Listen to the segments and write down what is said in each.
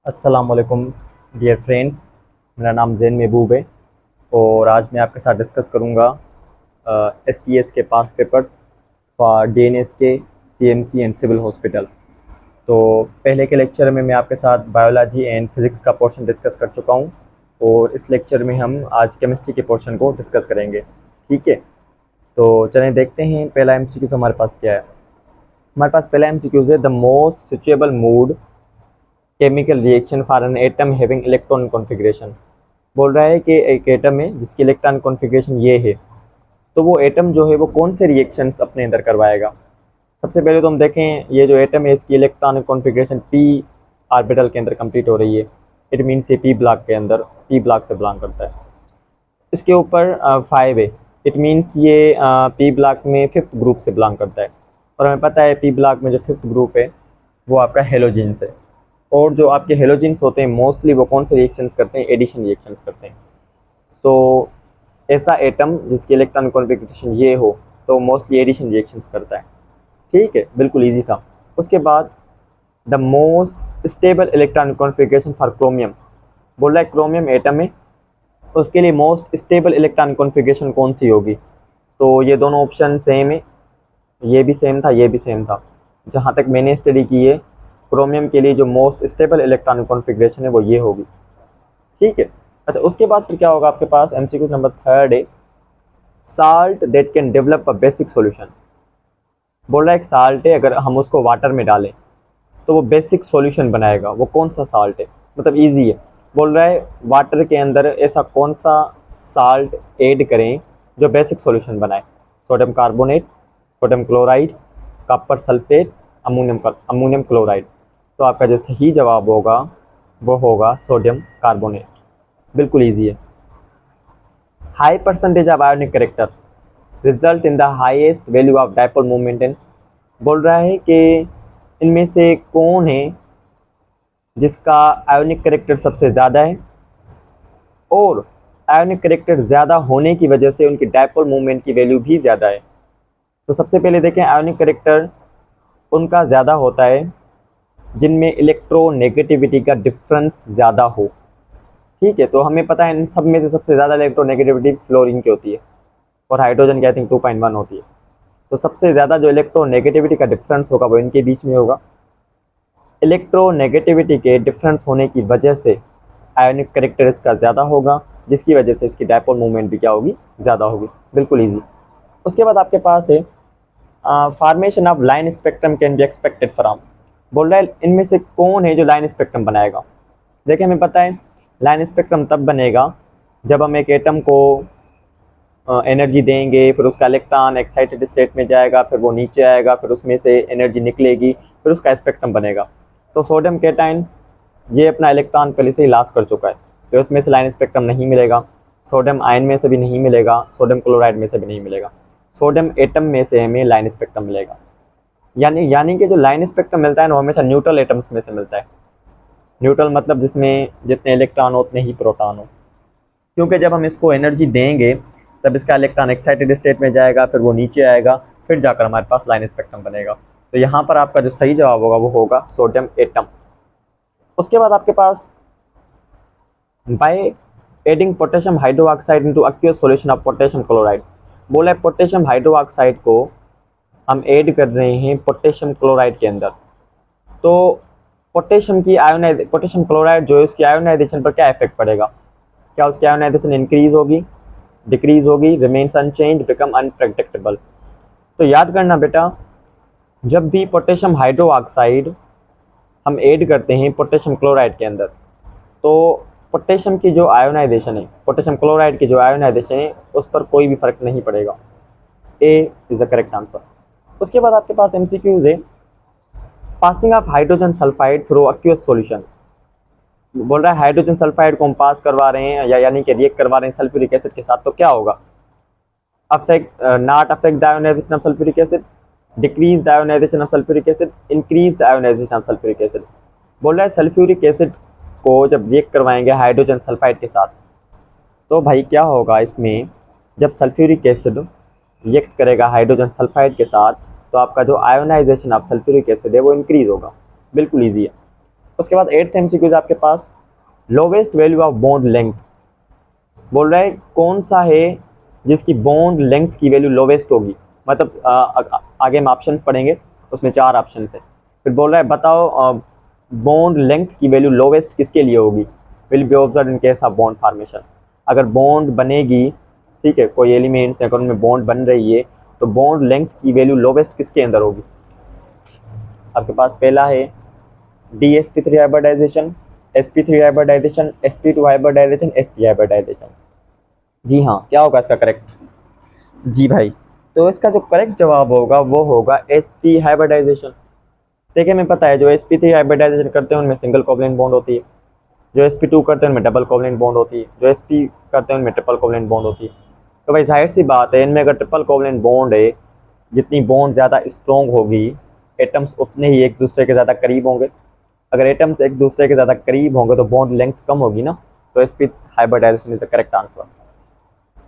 अस्सलाम वालेकुम dear friends. मेरा नाम ज़ैन महबूब है और आज मैं आपके साथ डिस्कस करूँगा एसटीएस के पास्ट पेपर्स फॉर डीएनएस के सीएमसी एंड सिविल हॉस्पिटल। तो पहले के लेक्चर में मैं आपके साथ बायोलॉजी एंड फिज़िक्स का पोर्शन डिस्कस कर चुका हूँ और इस लेक्चर में हम आज केमिस्ट्री के पोर्शन को डिस्कस करेंगे। ठीक है, तो चलें देखते हैं पहला एमसीक्यू हमारे पास क्या है। हमारे पास पहला एमसीक्यूज़ है the most suitable mood chemical reaction for an atom having electron configuration. बोल रहा है कि एक एटम है जिसकी इलेक्ट्रॉन कॉन्फ़िगरेशन ये है, तो वो एटम जो है वो कौन से रिएक्शंस अपने अंदर करवाएगा। सबसे पहले तो हम देखें ये जो एटम है इसकी इलेक्ट्रॉन कॉन्फ़िगरेशन पी ऑर्बिटल के अंदर कंप्लीट हो रही है। इट मीन्स ये पी ब्लॉक के अंदर पी ब्लॉक से बिलोंग करता है। इसके ऊपर 5 है, इट मीन्स ये पी ब्लॉक में 5th ग्रुप से बिलोंग करता है। और हमें पता है पी ब्लॉक में जो 5th ग्रुप है वो आपका हेलोजिन्स है। और जो आपके हेलोजिन्स होते हैं मोस्टली वो कौन से रिएक्शंस करते हैं, एडिशन रिएक्शंस करते हैं। तो ऐसा एटम जिसकी इलेक्ट्रॉन कॉन्फ़िगरेशन ये हो तो मोस्टली एडिशन रिएक्शंस करता है। ठीक है, बिल्कुल इजी था। उसके बाद the most stable electron configuration for chromium. बोल रहा है क्रोमियम एटम है तो उसके लिए मोस्ट स्टेबल इलेक्ट्रॉन कॉन्फ़िगरेशन कौन सी होगी। तो ये दोनों ऑप्शन सेम है, ये भी सेम था, ये भी सेम था। जहाँ तक मैंने स्टडी की है क्रोमियम के लिए जो मोस्ट स्टेबल इलेक्ट्रॉन कॉन्फ़िगरेशन है वो ये होगी। ठीक है, अच्छा उसके बाद फिर क्या होगा आपके पास एमसीक्यू नंबर 3 है salt that can develop a basic solution. बोल रहा है एक साल्ट है अगर हम उसको वाटर में डालें तो वो बेसिक सॉल्यूशन बनाएगा। वो कौन सा साल्ट है, मतलब इजी है। बोल रहा है वाटर के अंदर ऐसा कौन सा साल्ट ऐड करें जो बेसिक सॉल्यूशन बनाए। Sodium carbonate, sodium chloride, copper sulphate, ammonium chloride. तो आपका जो सही जवाब होगा वो होगा सोडियम कार्बोनेट। बिल्कुल ईजी है। High percentage of ionic character result in the highest value of dipole moment in. बोल रहा है कि इनमें से कौन है जिसका आयोनिक करेक्टर सबसे ज़्यादा है और आयोनिक करेक्टर ज़्यादा होने की वजह से उनकी डायपोल मोमेंट की वैल्यू भी ज़्यादा है। तो सबसे पहले देखें आयोनिक करेक्टर उनका ज़्यादा होता है जिनमें इलेक्ट्रोनेगेटिविटी का डिफरेंस ज़्यादा हो। ठीक है, तो हमें पता है इन सब में से सबसे ज़्यादा इलेक्ट्रोनेगेटिविटी फ्लोरीन की होती है और हाइड्रोजन की आई थिंक 2.1 होती है। तो सबसे ज़्यादा जो इलेक्ट्रोनेगेटिविटी का डिफरेंस होगा वो इनके बीच में होगा। इलेक्ट्रोनेगेटिविटी के डिफरेंस होने की वजह से आयोनिक करेक्टर इसका ज़्यादा होगा, जिसकी वजह से इसकी डायपोल मूवमेंट भी क्या होगी, ज़्यादा होगी। बिल्कुल ईजी। उसके बाद आपके पास है formation of line spectrum can be expected from. बोल रहा है इनमें से कौन है जो लाइन स्पेक्ट्रम बनाएगा। देखिए हमें पता है लाइन स्पेक्ट्रम तब बनेगा जब हम एक एटम को एनर्जी देंगे, फिर उसका इलेक्ट्रॉन एक्साइटेड स्टेट में जाएगा, फिर वो नीचे आएगा, फिर उसमें से एनर्जी निकलेगी, फिर उसका स्पेक्ट्रम बनेगा। तो सोडियम कैटायन ये अपना इलेक्ट्रॉन पहले से ही लॉस कर चुका है तो इसमें से लाइन स्पेक्ट्रम नहीं मिलेगा। सोडियम आयन में से भी नहीं मिलेगा, सोडियम क्लोराइड में से भी नहीं मिलेगा। सोडियम एटम में से हमें लाइन स्पेक्ट्रम मिलेगा। यानी कि जो लाइन स्पेक्ट्रम मिलता है ना वो हमेशा न्यूट्रल एटम्स में से मिलता है। न्यूट्रल मतलब जिसमें जितने इलेक्ट्रॉन हो उतने ही प्रोटॉन हो, क्योंकि जब हम इसको एनर्जी देंगे तब इसका इलेक्ट्रॉन एक्साइटेड स्टेट में जाएगा, फिर वो नीचे आएगा, फिर जाकर हमारे पास लाइन स्पेक्ट्रम बनेगा। तो यहाँ पर आपका जो सही जवाब होगा वो होगा सोडियम एटम। उसके बाद आपके पास by adding potassium hydroxide into aqueous solution of potassium chloride. बोला है पोटेशियम हाइड्रोक्साइड को हम ऐड कर रहे हैं पोटेशियम क्लोराइड के अंदर। तो पोटेशियम क्लोराइड जो है उसकी आयोनाइजेशन पर क्या इफेक्ट पड़ेगा। क्या उसकी आयोनाइजेशन इंक्रीज होगी, डिक्रीज होगी, रिमेन्स अनचेंज, बिकम अनप्रेडिक्टेबल। तो याद करना बेटा, जब भी पोटेशियम हाइड्रोक्साइड हम ऐड करते हैं पोटेशियम क्लोराइड के अंदर तो पोटेशियम की जो आयोनाइजेशन है, पोटेशियम क्लोराइड की जो आयोनाइजेशन है उस पर कोई भी फर्क नहीं पड़ेगा। A is the correct answer. उसके बाद आपके पास एमसीक्यूज है passing of hydrogen sulphide through aqueous solution. बोल रहा है हाइड्रोजन सल्फाइड को हम पास करवा रहे हैं या यानी कि रिएक्ट करवा रहे हैं सल्फ्यूरिक एसिड के साथ, तो क्या होगा। Not affect the ionisation of sulphuric acid, decrease the ionisation of sulphuric acid, increase the ionisation of sulphuric acid. बोल रहा है सल्फ्यूरिक एसिड को जब रिएक्ट करवाएंगे हाइड्रोजन सल्फाइड के साथ तो भाई क्या होगा इसमें, जब सल्फ्यूरिक एसिड रिएक्ट करेगा हाइड्रोजन सल्फाइड के साथ तो आपका जो आयोनाइजेशन ऑफ सल्फ्यूरिक एसिड है वो इंक्रीज होगा। बिल्कुल ईजी है। उसके बाद 8th MCQ आपके पास lowest value of bond length. बोल रहा है कौन सा है जिसकी बॉन्ड लेंथ की वैल्यू लोवेस्ट होगी, मतलब आगे हम ऑप्शंस पढ़ेंगे, उसमें 4 ऑप्शंस है। फिर बोल रहा है बताओ बॉन्ड लेंथ की वैल्यू लोवेस्ट किसके लिए होगी, will be observe in case of bond formation. अगर बॉन्ड बनेगी, ठीक है, कोई एलिमेंट्स है, अगर उनमें बॉन्ड बन रही है तो बॉन्ड लेंथ की वैल्यू लोवेस्ट किसके अंदर होगी। आपके पास पहला है DsP3 hybridization, sp3 hybridization, sp2 hybridization, sp hybridization. जी हाँ, क्या होगा इसका करेक्ट? जी भाई, तो इसका जो करेक्ट जवाब होगा वो होगा sp हाइब्रिडाइजेशन। देखिए हमें पता है जो sp3 हाइब्रिडाइजेशन करते हैं उनमें सिंगल कोवलेंट बॉन्ड होती है, जो sp2 करते हैं उनमें डबल कोवलेंट बॉन्ड होती है, जो sp करते हैं उनमें ट्रिपल कोवलेंट बॉन्ड होती है। तो भाई जाहिर सी बात है इनमें अगर ट्रिपल कोवलेंट बॉन्ड है, जितनी बॉन्ड ज़्यादा स्ट्रॉन्ग होगी एटम्स उतने ही एक दूसरे के ज़्यादा करीब होंगे। अगर एटम्स एक दूसरे के ज़्यादा करीब होंगे तो बॉन्ड लेंथ कम होगी ना, तो sp hybridization is the correct answer.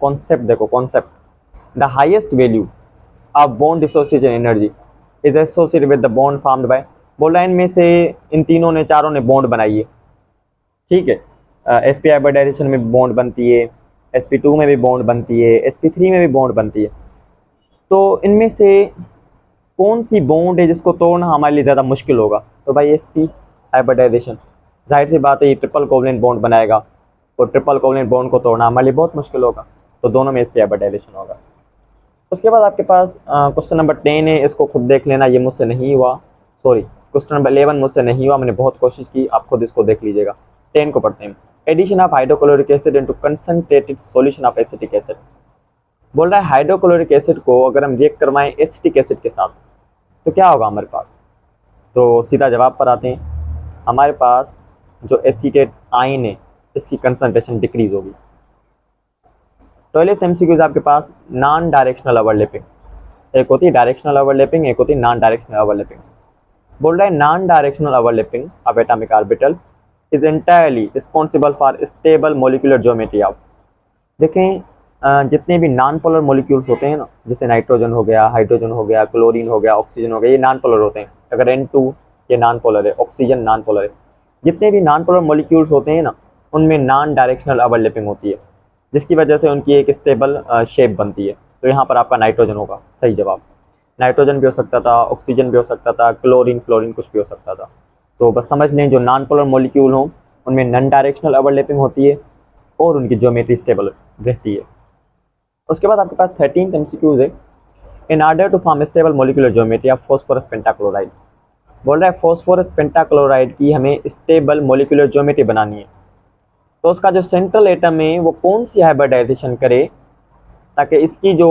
Concept देखो, concept the highest value of bond dissociation energy is associated with the bond formed by. बोल रहा है इनमें से इन तीनों ने, चारों ने बॉन्ड बनाई है, ठीक है। sp हाइब्रिडाइजेशन में भी बॉन्ड बनती है, sp2 में भी बॉन्ड बनती है, sp3 में भी बॉन्ड बनती है। तो इनमें से कौन सी बॉन्ड है जिसको तोड़ना हमारे लिए ज़्यादा मुश्किल होगा, तो भाई sp हाइब्रिडाइजेशन। जाहिर सी बात है ये ट्रिपल कोवलेंट बॉन्ड बनाएगा और ट्रिपल कोवलेंट बॉन्ड को तोड़ना हमारे लिए बहुत मुश्किल होगा, तो दोनों में sp हाइब्रिडाइजेशन होगा। उसके बाद आपके पास क्वेश्चन नंबर 10 है, इसको खुद देख लेना, ये मुझसे नहीं हुआ, सॉरी क्वेश्चन नंबर 11 मुझसे नहीं हुआ, मैंने बहुत कोशिश की, आप खुद इसको देख लीजिएगा। 10 को पढ़ते हैं। Addition of hydrochloric acid into concentrated solution of acetic acid. बोल रहा है हाइड्रोक्लोरिक एसिड को अगर हम रिएक्ट करवाएं एसिटिक एसिड के साथ तो क्या होगा हमारे पास। तो सीधा जवाब पर आते हैं, हमारे पास जो एसीटेट आयन है इसकी कंसंट्रेशन डिक्रीज होगी। 12th MCQ आपके पास नॉन डायरेक्शनल ओवरलैपिंग, एक होती है डायरेक्शनल ओवरलैपिंग, एक होती है नॉन डायरेक्शनल ओवरलैपिंग। बोल रहा है non directional overlapping of atomic orbitals is entirely responsible for stable molecular geometry of. देखें जितने भी नॉन पोलर मोलिक्यूल्स होते हैं ना, जैसे नाइट्रोजन हो गया, हाइड्रोजन हो गया, क्लोरीन हो गया, ऑक्सीजन हो गया, ये नॉन पोलर होते हैं। अगर N2 ये नॉन पोलर है, ऑक्सीजन नॉन पोलर है। जितने भी नॉन पोलर मोलिक्यूल्स होते हैं ना उनमें नॉन डायरेक्शनल ओवरलैपिंग होती है, जिसकी वजह से उनकी एक स्टेबल शेप बनती है। तो यहाँ पर आपका नाइट्रोजन होगा सही जवाब। नाइट्रोजन भी हो सकता था, ऑक्सीजन भी हो सकता था, क्लोरीन फ्लोरीन कुछ भी हो सकता था। तो बस समझ लें जो नॉन पोलर मोलिक्यूल हों उनमें नॉन डायरेक्शनल ओवरलैपिंग होती है और उनकी ज्योमेट्री स्टेबल रहती है। उसके बाद आपके पास 13th MCQ है, in order to form stable molecular geometry of phosphorus pentachloride. बोल रहा है फॉस्फोरस पेंटाक्लोराइड की हमें स्टेबल मोलिकुलर ज्योमेट्री बनानी है, तो उसका जो सेंट्रल एटम है वो कौन सी हाइब्रिडाइजेशन करे ताकि इसकी जो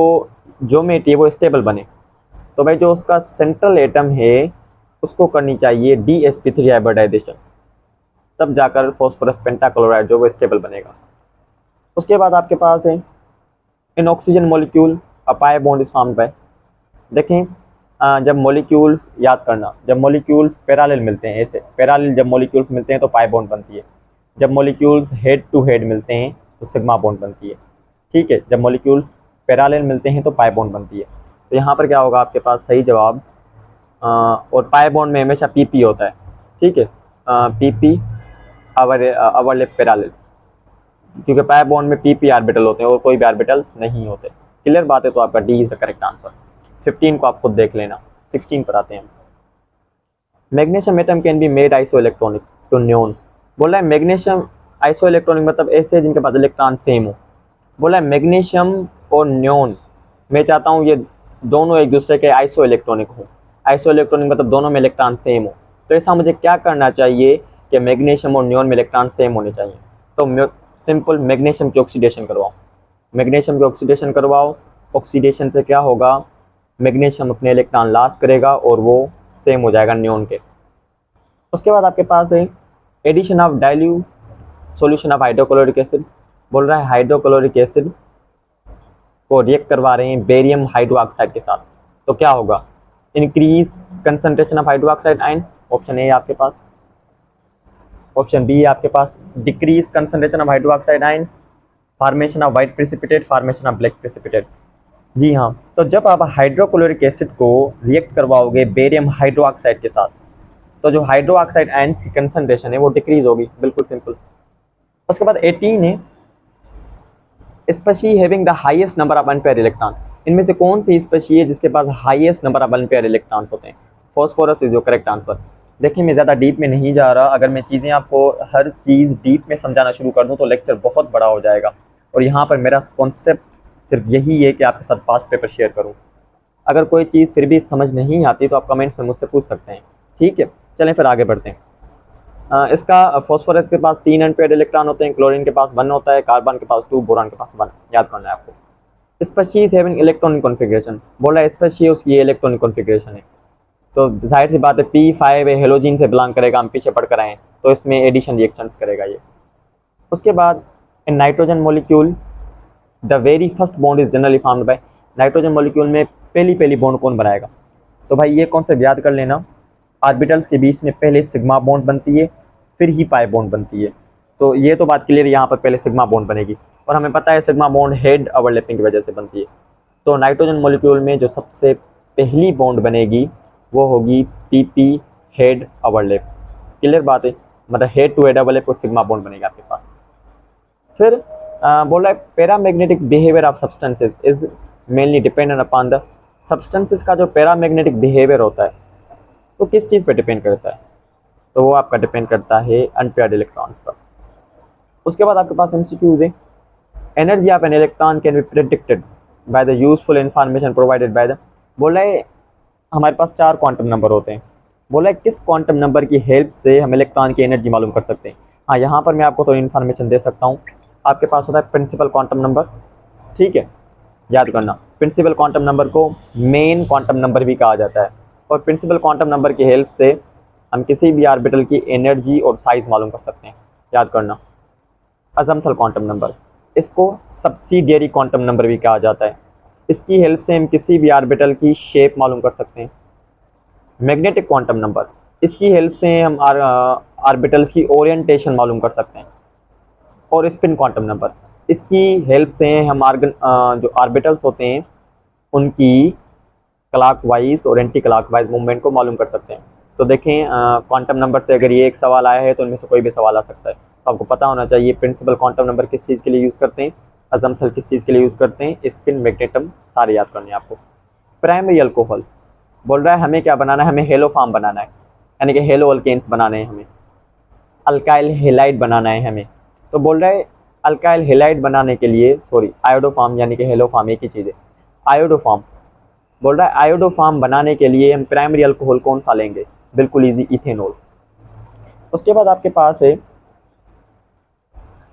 ज्योमेट्री है वो स्टेबल बने। तो भाई जो उसका सेंट्रल एटम है उसको करनी चाहिए DsP3 हाइब्रिडाइजेशन, तब जाकर फॉस्फोरस पेंटाक्लोराइड जो वो स्टेबल बनेगा। उसके बाद आपके पास है in oxygen molecule a pi bond is formed by. देखें जब मॉलिक्यूल्स, याद करना, जब मॉलिक्यूल्स पैरेलल मिलते हैं, ऐसे पैरेलल जब मॉलिक्यूल्स मिलते हैं तो पाई बॉन्ड बनती है। जब मॉलिक्यूल्स हेड टू हेड मिलते हैं तो सिग्मा बॉन्ड बनती है, ठीक है। जब मॉलिक्यूल्स पैरेलल मिलते हैं तो पाई बॉन्ड बनती है। तो यहाँ पर क्या होगा आपके पास सही जवाब, और पाई बॉन्ड में हमेशा PP होता है, ठीक है, PP अवरलैप पैरेलल, क्योंकि पाई बॉन्ड में PP ऑर्बिटल होते हैं और कोई भी ऑर्बिटल्स नहीं होते। क्लियर बात है, तो आपका D is the correct answer. 15 को आप खुद देख लेना। 16 पर आते हैं। Magnesium atom can be made isoelectronic to neon. बोला है मैग्नीशियम आइसो इलेक्ट्रॉनिक मतलब ऐसे जिनके पास इलेक्ट्रॉन सेम हो। बोला है मैग्नीशियम और न्योन, मैं चाहता हूँ ये दोनों एक दूसरे के आइसो इलेक्ट्रॉनिक हो। आइसो इलेक्ट्रॉनिक मतलब दोनों में इलेक्ट्रॉन सेम हो। तो ऐसा मुझे क्या करना चाहिए कि मैग्नीशियम और न्योन में इलेक्ट्रॉन सेम होने चाहिए। तो सिंपल मैग्नीशियम की ऑक्सीडेशन करवाओ, मैग्नीशियम की ऑक्सीडेशन करवाओ। ऑक्सीडेशन से क्या होगा, मैग्नीशियम अपने इलेक्ट्रॉन लॉस करेगा और वो सेम हो जाएगा न्योन के। उसके बाद आपके पास है addition of dilute solution of hydrochloric acid. बोल रहा है हाइड्रोक्लोरिक एसिड को रिएक्ट करवा रहे हैं बेरियम हाइड्रोक्साइड के साथ, तो क्या होगा, increase concentration of hydroxide ion, option A आपके पास। ऑप्शन बी आपके पास decrease concentration of hydroxide ions, formation of white precipitate, formation of black precipitate. जी हाँ, तो जब आप हाइड्रोक्लोरिक एसिड को रिएक्ट करवाओगे बेरियम हाइड्रोक्साइड के साथ तो जो हाइड्रो ऑक्साइड आयंस की कंसंट्रेशन है वो डिक्रीज होगी, बिल्कुल सिंपल। उसके बाद 18 है species having the highest number of unpaired electron. इनमें से कौन सी स्पेशी है जिसके पास highest number of unpaired electrons होते हैं? फॉस्फोरस इज जो करेक्ट आंसर। देखिए मैं ज़्यादा डीप में नहीं जा रहा, अगर मैं चीज़ें आपको हर चीज़ डीप में समझाना शुरू कर दूँ तो लेक्चर बहुत बड़ा हो जाएगा, और यहाँ पर मेरा कॉन्सेप्ट सिर्फ यही है कि आपके साथ पास्ट पेपर शेयर करूँ। अगर कोई चीज़ फिर भी समझ नहीं आती तो आप कमेंट्स में मुझसे पूछ सकते हैं, ठीक है। चलें फिर आगे बढ़ते हैं। इसका फॉस्फोरस के पास 3 अनपेयर्ड इलेक्ट्रॉन होते हैं, क्लोरीन के पास 1 होता है, कार्बन के पास 2, बोरान के पास 1। याद करना है आपको। स्पेशीज हैविंग इलेक्ट्रॉनिक कॉन्फ़िगरेशन, बोला है स्पेशी उसकी ये इलेक्ट्रॉनिक कॉन्फ़िगरेशन है, तो जाहिर सी बात है P5 हेलोजिन से बिलोंग करेगा, हम पीछे पढ़कर आए हैं, तो इसमें एडिशन रिएक्शंस करेगा ये। उसके बाद in nitrogen molecule the very first bond is generally formed by, nitrogen molecule में पहली बॉन्ड कौन बनाएगा? तो भाई ये कॉन्सेप्ट याद कर लेना, ऑर्बिटल्स के बीच में पहले सिग्मा बॉन्ड बनती है, फिर ही पाई बॉन्ड बनती है। तो ये तो बात क्लियर है, यहाँ पर पहले सिग्मा बॉन्ड बनेगी, और हमें पता है सिग्मा बॉन्ड हेड ओवरलैपिंग की वजह से बनती है। तो नाइट्रोजन मॉलिक्यूल में जो सबसे पहली बॉन्ड बनेगी वो होगी PP हेड ओवरलैप। क्लियर बात है, मतलब हेड टू हेड ओवरलैप और सिग्मा बॉन्ड बनेगा आपके पास। फिर बोला है paramagnetic behaviour of substances is mainly dependent upon the, substances का जो पैरामैग्नेटिक बिहेवियर होता है तो किस चीज़ पे डिपेंड करता है? तो वो आपका डिपेंड करता है अनपेयर्ड इलेक्ट्रॉन्स पर। उसके बाद आपके पास MCQs है। Energy of an electron can be predicted by the useful information provided by the, बोला है हमारे पास 4 क्वांटम नंबर होते हैं, बोला है किस क्वांटम नंबर की हेल्प से हम इलेक्ट्रॉन की एनर्जी मालूम कर सकते हैं? हाँ, यहाँ पर मैं आपको थोड़ी इन्फॉर्मेशन दे सकता हूँ। आपके पास होता है प्रिंसिपल क्वांटम नंबर, ठीक है, याद करना। प्रिंसिपल क्वांटम नंबर को मेन क्वांटम नंबर भी कहा जाता है, और प्रिंसिपल क्वांटम नंबर की हेल्प से हम किसी भी ऑर्बिटल की एनर्जी और साइज मालूम कर सकते हैं, याद करना। अजम्थल क्वांटम नंबर, इसको सब्सिडियरी क्वांटम नंबर भी कहा जाता है, इसकी हेल्प से हम किसी भी ऑर्बिटल की शेप मालूम कर सकते हैं। मैग्नेटिक क्वांटम नंबर, इसकी हेल्प से हम ऑर्बिटल्स की ओरिएंटेशन मालूम कर सकते हैं। और स्पिन क्वांटम नंबर, इसकी हेल्प से हम जो ऑर्बिटल्स होते हैं उनकी क्लॉकवाइज और एंटी क्लॉकवाइज मूवमेंट को मालूम कर सकते हैं। तो देखें क्वांटम नंबर से अगर ये एक सवाल आया है तो इनमें से कोई भी सवाल आ सकता है, तो आपको पता होना चाहिए प्रिंसिपल क्वांटम नंबर किस चीज़ के लिए यूज़ करते हैं, अजम्थल किस चीज़ के लिए यूज़ करते हैं, स्पिन, मैग्नेटम, सारे याद करने हैं आपको। प्राइमरी अल्कोहल, बोल रहा है हमें क्या बनाना है, हमें हेलो फॉर्म बनाना है, यानी कि हेलो अल्केन्स बनाने हैं हमें, अल्काइल हेलाइड बनाना है हमें। तो बोल रहा है अल्काइल हेलाइड बनाने के लिए, सॉरी आयोडो फॉर्म यानी कि हेलो फॉर्म एक ही चीज़ है, आयोडो फॉर्म। बोल रहा है आयोडो फॉर्म बनाने के लिए हम प्राइमरी अल्कोहल कौन सा लेंगे? बिल्कुल इजी, इथेनॉल। उसके बाद आपके पास है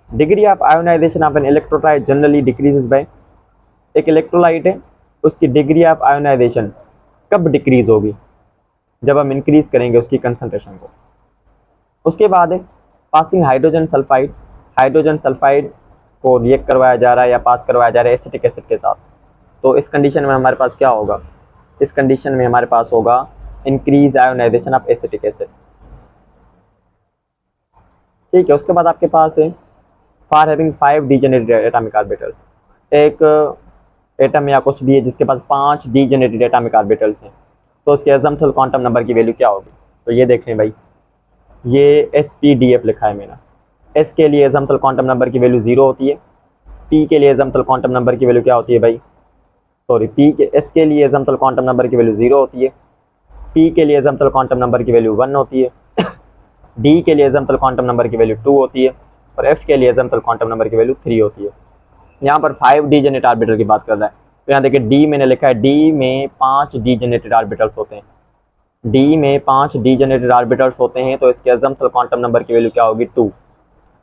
degree of ionisation of an electrolyte generally decreases by, एक इलेक्ट्रोलाइट है उसकी डिग्री ऑफ आयोनाइजेशन कब डिक्रीज होगी? जब हम इंक्रीज करेंगे उसकी कंसंट्रेशन को। उसके बाद है passing hydrogen sulphide, hydrogen sulphide को रिएक्ट करवाया जा रहा है या पास करवाया जा रहा है एसिटिक एसिड के साथ, तो इस कंडीशन में हमारे पास क्या होगा? इस कंडीशन में हमारे पास होगा increase ionisation of acetic acid, ठीक है। उसके बाद आपके पास है for having 5 degenerated atomic orbitals, एक एटम या कुछ भी है जिसके पास 5 डीजेनरेटेड एटॉमिक ऑर्बिटल्स हैं, तो उसके अजम्थल क्वांटम नंबर की वैल्यू क्या होगी? तो ये देख लें भाई, ये SPDF लिखा है मैंने। S के लिए अजम्थल क्वांटम नंबर की वैल्यू 0 होती है, P के लिए अजम्थल क्वांटम नंबर की वैल्यू क्या होती है भाई? सॉरी, S के लिए अजम्थल क्वांटम नंबर की वैल्यू 0 होती है, P के लिए अजम्थल क्वांटम नंबर की वैल्यू 1 होती है, D के लिए अजम्थल क्वांटम नंबर की वैल्यू 2 होती है, और F के लिए अजम्थल क्वांटम नंबर की वैल्यू 3 होती है। यहाँ पर 5 डीजेनरेट ऑर्बिटल की बात कर रहा है, तो यहाँ देखिए D मैंने लिखा है, D में 5 डीजेनरेटेड ऑर्बिटल्स होते हैं, D में 5 डीजेनरेटेड ऑर्बिटल्स होते हैं, तो इसके अजम्थल क्वांटम नंबर की वैल्यू क्या होगी? 2।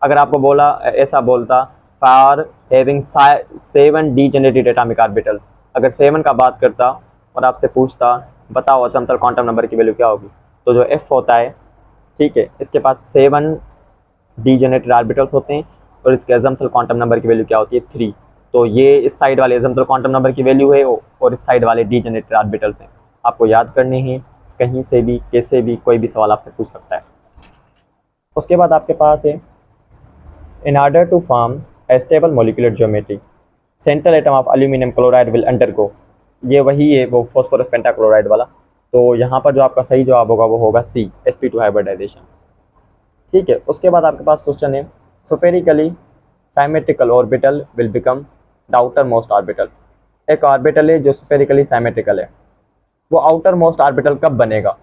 अगर आपको बोला ऐसा बोलता for having 7 degenerated atomic orbitals, अगर 7 का बात करता और आपसे पूछता बताओ अजम्थल क्वांटम नंबर की वैल्यू क्या होगी, तो जो F होता है, ठीक है, इसके पास 7 डीजेनरेटेड ऑर्बिटल्स होते हैं और इसके अजम्थल क्वांटम नंबर की वैल्यू क्या होती है? 3। तो ये इस साइड वाले अजम्थल क्वांटम नंबर की वैल्यू है और इस साइड वाले डीजेनरेटेड ऑर्बिटल्स हैं, आपको याद करने हैं, कहीं से भी कैसे भी कोई भी सवाल आपसे पूछ सकता है। उसके बाद आपके पास है in order to form a stable molecular geometry central atom of aluminium chloride will undergo, ये वही है वो फॉस्फोरस पेंटाक्लोराइड वाला, तो यहाँ पर जो आपका सही जवाब होगा वो होगा सी, sp2 हाइब्रिडाइजेशन। ठीक है, उसके बाद आपके पास क्वेश्चन है spherically symmetrical orbital will become the outermost orbital. एक ऑर्बिटल है जो स्फेरिकली साइमेट्रिकल है, वो आउटर मोस्ट ऑर्बिटल कब बनेगा?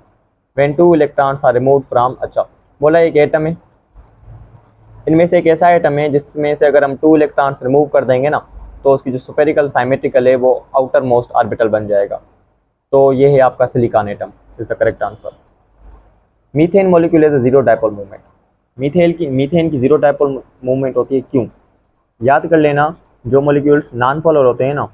When two electrons are removed from, अच्छा बोला एक एटम है, इनमें से एक ऐसा एटम है जिसमें से अगर हम 2 इलेक्ट्रॉन्स रिमूव कर देंगे ना तो उसकी जो स्फेरिकल साइमेट्रिकल है वो आउटर मोस्ट ऑर्बिटल बन जाएगा। तो ये है आपका silicon atom, is the correct answer. Methane molecule is zero dipole movement. Methane की जीरो डायपोल मूवमेंट होती है क्यों? याद कर लेना, जो मॉलिक्यूल्स नॉन पोलर होते हैं ना,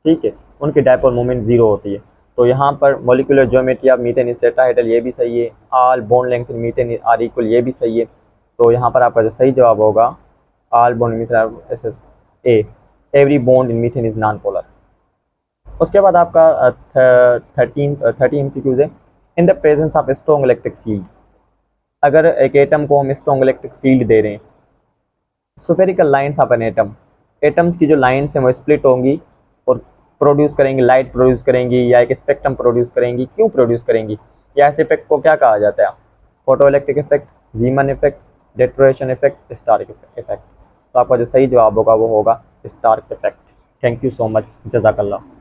ठीक है, उनकी डायपोल मूवमेंट जीरो होती है। तो यहाँ पर molecular geometry of methane is tetrahedral, ये भी सही है। All bond length in methane are equal, ये भी सही है। तो यहाँ पर आपका जो सही जवाब होगा all bond methane A, every bond in methane is non polar. उसके बाद आपका 30 MCQs है। In the presence of strong electric field, अगर एक एटम को हम स्ट्रॉन्ग इलेक्ट्रिक फील्ड दे रहे हैं, spherical lines of an atom, atoms की जो लाइंस हैं वो स्प्लिट होंगी और प्रोड्यूस करेंगी, लाइट प्रोड्यूस करेंगी या एक स्पेक्ट्रम प्रोड्यूस करेंगी। क्यों प्रोड्यूस करेंगी? या इस इफेक्ट को क्या कहा जाता है? Photoelectric effect, Zeeman effect, डेटोरेशन इफेक्ट, स्टार्क इफेक्ट। तो आपका जो सही जवाब होगा वो होगा Stark effect. Thank you so much, जज़ाकल्लाह।